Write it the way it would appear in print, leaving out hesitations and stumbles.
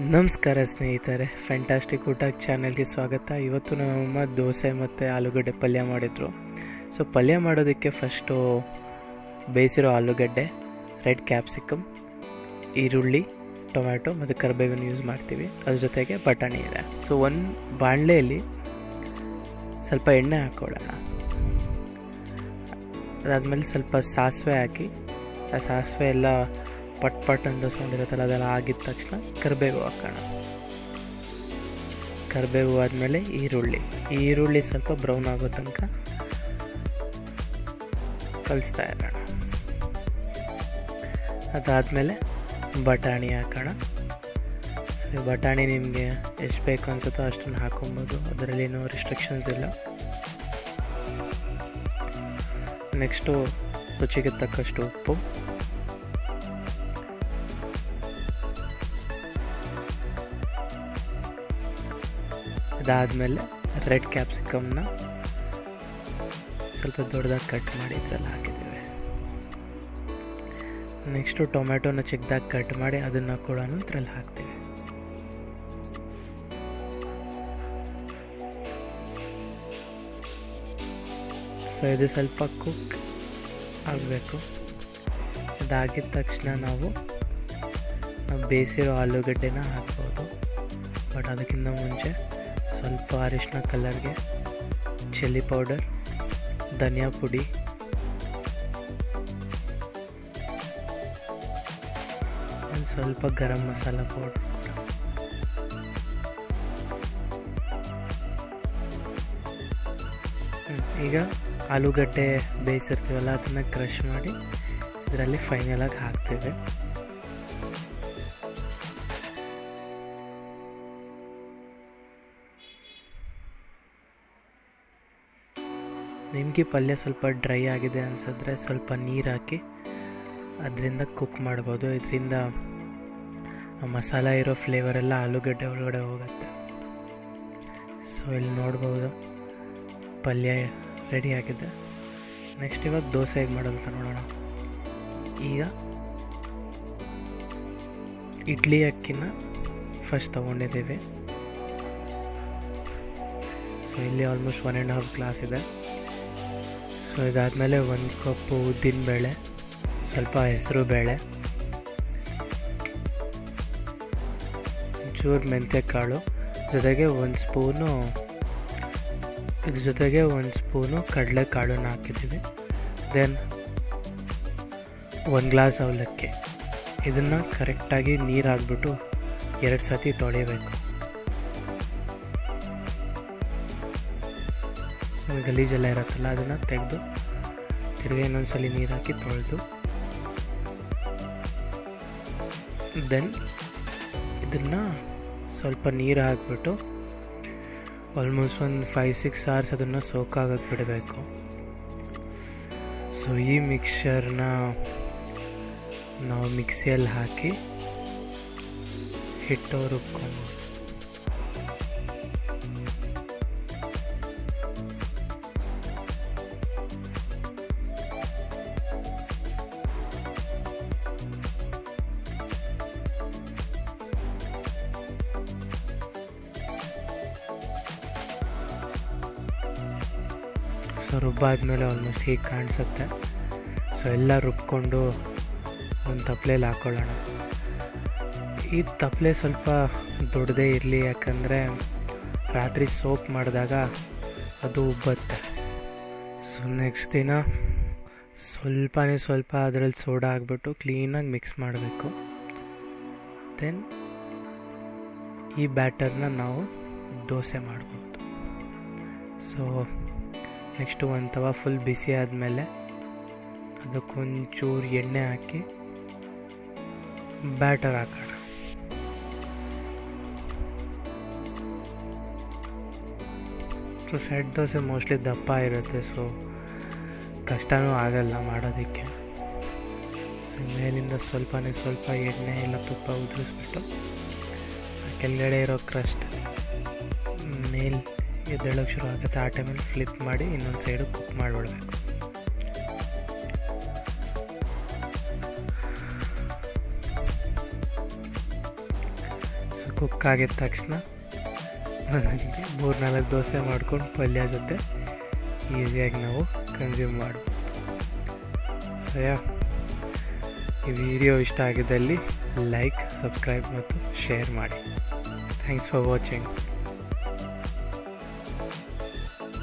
ನಮಸ್ಕಾರ ಸ್ನೇಹಿತರೆ, ಫ್ಯಾಂಟಾಸ್ಟಿಕ್ ಊಟ ಚಾನೆಲ್ಗೆ ಸ್ವಾಗತ. ಇವತ್ತು ನಮ್ಮಮ್ಮ ದೋಸೆ ಮತ್ತು ಆಲೂಗಡ್ಡೆ ಪಲ್ಯ ಮಾಡಿದರು. ಸೊ ಪಲ್ಯ ಮಾಡೋದಕ್ಕೆ ಫಸ್ಟು ಬೇಯಿಸಿರೋ ಆಲೂಗಡ್ಡೆ, ರೆಡ್ ಕ್ಯಾಪ್ಸಿಕಮ್, ಈರುಳ್ಳಿ, ಟೊಮ್ಯಾಟೊ ಮತ್ತು ಕರಿಬೇವನ್ನು ಯೂಸ್ ಮಾಡ್ತೀವಿ. ಅದ್ರ ಜೊತೆಗೆ ಬಟಾಣಿ ಇದೆ. ಸೊ ಒಂದು ಬಾಣಲೆಯಲ್ಲಿ ಸ್ವಲ್ಪ ಎಣ್ಣೆ ಹಾಕ್ಕೊಳ್ಳೋಣ. ಅದಾದಮೇಲೆ ಸ್ವಲ್ಪ ಸಾಸಿವೆ ಹಾಕಿ, ಆ ಸಾಸಿವೆ ಎಲ್ಲ ಪಟ್ ಪಟ್ ಅಂತ ಸೌಂಡ್ ಇರುತ್ತಲ್ಲ, ಅದೆಲ್ಲ ಆಗಿದ ತಕ್ಷಣ ಕರಿಬೇವು ಹಾಕೋಣ. ಕರಿಬೇವು ಆದಮೇಲೆ ಈರುಳ್ಳಿ ಸ್ವಲ್ಪ ಬ್ರೌನ್ ಆಗೋ ತನಕ ಕಲಿಸ್ತಾ ಇರೋಣ. ಅದಾದಮೇಲೆ ಬಟಾಣಿ ಹಾಕೋಣ. ಬಟಾಣಿ ನಿಮಗೆ ಎಷ್ಟು ಬೇಕು ಅನ್ಸುತ್ತೋ ಅಷ್ಟನ್ನು ಹಾಕೊಬೋದು, ಅದರಲ್ಲಿ ಏನೂ ರಿಸ್ಟ್ರಿಕ್ಷನ್ಸ್ ಇಲ್ಲ. ನೆಕ್ಸ್ಟು ರುಚಿಗೆ ತಕ್ಕಷ್ಟು ಉಪ್ಪು, ಅದಾದಮೇಲೆ ರೆಡ್ ಕ್ಯಾಪ್ಸಿಕಮ್ನ ಸ್ವಲ್ಪ ದೊಡ್ಡದಾಗಿ ಕಟ್ ಮಾಡಿ ಇದರಲ್ಲಿ ಹಾಕಿದ್ದೀವಿ. ನೆಕ್ಸ್ಟು ಟೊಮ್ಯಾಟೊನ ಚಿಕ್ಕದಾಗಿ ಕಟ್ ಮಾಡಿ ಅದನ್ನು ಕೂಡ ಇದರಲ್ಲಿ ಹಾಕ್ತೀವಿ. ಸೊ ಇದು ಸ್ವಲ್ಪ ಕುಕ್ ಆಗಬೇಕು. ಅದಾಗಿದ ತಕ್ಷಣ ನಾವು ಬೇಯಿಸಿರೋ ಆಲೂಗಡ್ಡೆನ ಹಾಕ್ಬೋದು. ಬಟ್ ಅದಕ್ಕಿಂತ ಮುಂಚೆ ಸ್ವಲ್ಪ ಅರಿಶಿನ ಕಲರ್ಗೆ ಚಿಲ್ಲಿ ಪೌಡರ್, ಧನಿಯಾ ಪುಡಿ, ಒಂದು ಸ್ವಲ್ಪ ಗರಂ ಮಸಾಲ ಪೌಡರ್ ಕೂಡ. ಈಗ ಆಲೂಗಡ್ಡೆ ಬೇಯಿಸಿರ್ತೀವಲ್ಲ ಅದನ್ನು ಕ್ರಷ್ ಮಾಡಿ ಇದರಲ್ಲಿ ಫೈನಲಾಗಿ ಹಾಕ್ತೇವೆ. ನಿಮಗೆ ಪಲ್ಯ ಸ್ವಲ್ಪ ಡ್ರೈ ಆಗಿದೆ ಅನಿಸಿದ್ರೆ ಸ್ವಲ್ಪ ನೀರು ಹಾಕಿ ಅದರಿಂದ ಕುಕ್ ಮಾಡ್ಬೋದು. ಇದರಿಂದ ಮಸಾಲ ಇರೋ ಫ್ಲೇವರೆಲ್ಲ ಆಲೂಗಡ್ಡೆ ಒಳಗಡೆ ಹೋಗುತ್ತೆ. ಸೊ ಇಲ್ಲಿ ನೋಡ್ಬೋದು ಪಲ್ಯ ರೆಡಿ ಆಗಿದೆ. ನೆಕ್ಸ್ಟ್ ಇವಾಗ ದೋಸೆ ಹೇಗೆ ಮಾಡೋದು ಅಂತ ನೋಡೋಣ. ಈಗ ಇಡ್ಲಿ ಅಕ್ಕಿನ ಫಸ್ಟ್ ತೊಗೊಂಡಿದ್ದೀವಿ. ಸೊ ಇಲ್ಲಿ ಆಲ್ಮೋಸ್ಟ್ 1.5 ಗ್ಲಾಸ್ ಇದೆ. ಸೊ ಇದಾದಮೇಲೆ 1 ಕಪ್ಪು ಉದ್ದಿನಬೇಳೆ, ಸ್ವಲ್ಪ ಹೆಸರು ಬೇಳೆ, ಒಂಚೂರು ಮೆಂತ್ಯಕಾಳು, ಜೊತೆಗೆ ಒಂದು ಸ್ಪೂನು ಕಡಲೆಕಾಳನ್ನ ಹಾಕಿದ್ದೀವಿ. ದೆನ್ 1 ಗ್ಲಾಸ್ ಅವಲಕ್ಕಿ. ಇದನ್ನು ಕರೆಕ್ಟಾಗಿ ನೀರು ಹಾಕ್ಬಿಟ್ಟು 2 ಸತಿ ತೊಳಿಬೇಕು. ಗಲೀಜೆಲ್ಲ ಇರುತ್ತಲ್ಲ ಅದನ್ನು ತೆಗೆದು ತಿರ್ಗಿ ಇನ್ನೊಂದ್ಸಲಿ ನೀರು ಹಾಕಿ ತೊಳೆದು, ದೆನ್ ಇದನ್ನು ಸ್ವಲ್ಪ ನೀರು ಹಾಕಿಬಿಟ್ಟು ಆಲ್ಮೋಸ್ಟ್ ಒಂದು 5-6 hours ಅದನ್ನು ಸೋಕಾಗಕ್ಕೆ ಬಿಡಬೇಕು. ಸೊ ಈ ಮಿಕ್ಸ್ಚರ್ನ ನಾವು ಮಿಕ್ಸಿಯಲ್ಲಿ ಹಾಕಿ ಹಿಟ್ಟು ರುಬ್ಕೊಂಡು, ಸೊ ರುಬ್ಬಾದ್ಮೇಲೆ ಆಲ್ಮೋಸ್ಟ್ ಹೀಗೆ ಕಾಣಿಸುತ್ತೆ. ಸೊ ಎಲ್ಲ ರುಬ್ಕೊಂಡು ಒಂದು ತಪ್ಪಲೆಯಲ್ಲಿ ಹಾಕ್ಕೊಳ್ಳೋಣ. ಈ ತಪ್ಪಲೆ ಸ್ವಲ್ಪ ದೊಡ್ಡದೇ ಇರಲಿ, ಯಾಕಂದರೆ ರಾತ್ರಿ ಸೋಕ್ ಮಾಡಿದಾಗ ಅದು ಉಬ್ಬತ್ತೆ. ಸೊ ನೆಕ್ಸ್ಟ್ ದಿನ ಸ್ವಲ್ಪ ಅದರಲ್ಲಿ ಸೋಡಾ ಹಾಕ್ಬಿಟ್ಟು ಕ್ಲೀನಾಗಿ ಮಿಕ್ಸ್ ಮಾಡಬೇಕು. ದೆನ್ ಈ ಬ್ಯಾಟರ್ನ ನಾವು ದೋಸೆ ಮಾಡ್ಬೋದು. ಸೊ ನೆಕ್ಸ್ಟು ಒಂದು ತವ ಫುಲ್ ಬಿಸಿ ಆದಮೇಲೆ ಅದಕ್ಕೊಂಚೂರು ಎಣ್ಣೆ ಹಾಕಿ ಬ್ಯಾಟರ್ ಹಾಕೋಣ. ಸೊ ಸೆಟ್ ದೋಸೆ ಮೋಸ್ಟ್ಲಿ ದಪ್ಪ ಇರುತ್ತೆ, ಸೊ ಕಷ್ಟನೂ ಆಗಲ್ಲ ಮಾಡೋದಕ್ಕೆ. ಸೊ ಮೇಲಿಂದ ಸ್ವಲ್ಪ ಎಣ್ಣೆ ಇಲ್ಲ ತುಪ್ಪ ಉದುರಿಸ್ಬಿಟ್ಟು ಕೆಳಗಡೆ ಇರೋ ಕ್ರಸ್ಟ್ ಮೇಲೆ ಎದ್ದೇಳೋಕ್ಕೆ ಶುರು ಆಗುತ್ತೆ. ಆ ಟೈಮಲ್ಲಿ ಫ್ಲಿಪ್ ಮಾಡಿ ಇನ್ನೊಂದು ಸೈಡು ಕುಕ್ ಮಾಡಿಬಿಡ್ಬೇಕು. ಕುಕ್ ಆಗಿದ ತಕ್ಷಣ ನನಗೆ 3-4 ದೋಸೆ ಮಾಡ್ಕೊಂಡು ಪಲ್ಯ ಜೊತೆ ಈಸಿಯಾಗಿ ನಾವು ಕನ್ಸ್ಯೂಮ್ ಮಾಡ್ಬೋದು. ಸೊ ಈ ವಿಡಿಯೋ ಇಷ್ಟ ಆಗಿದ್ದಲ್ಲಿ ಲೈಕ್, ಸಬ್ಸ್ಕ್ರೈಬ್ ಮತ್ತು ಶೇರ್ ಮಾಡಿ. Thanks for watching.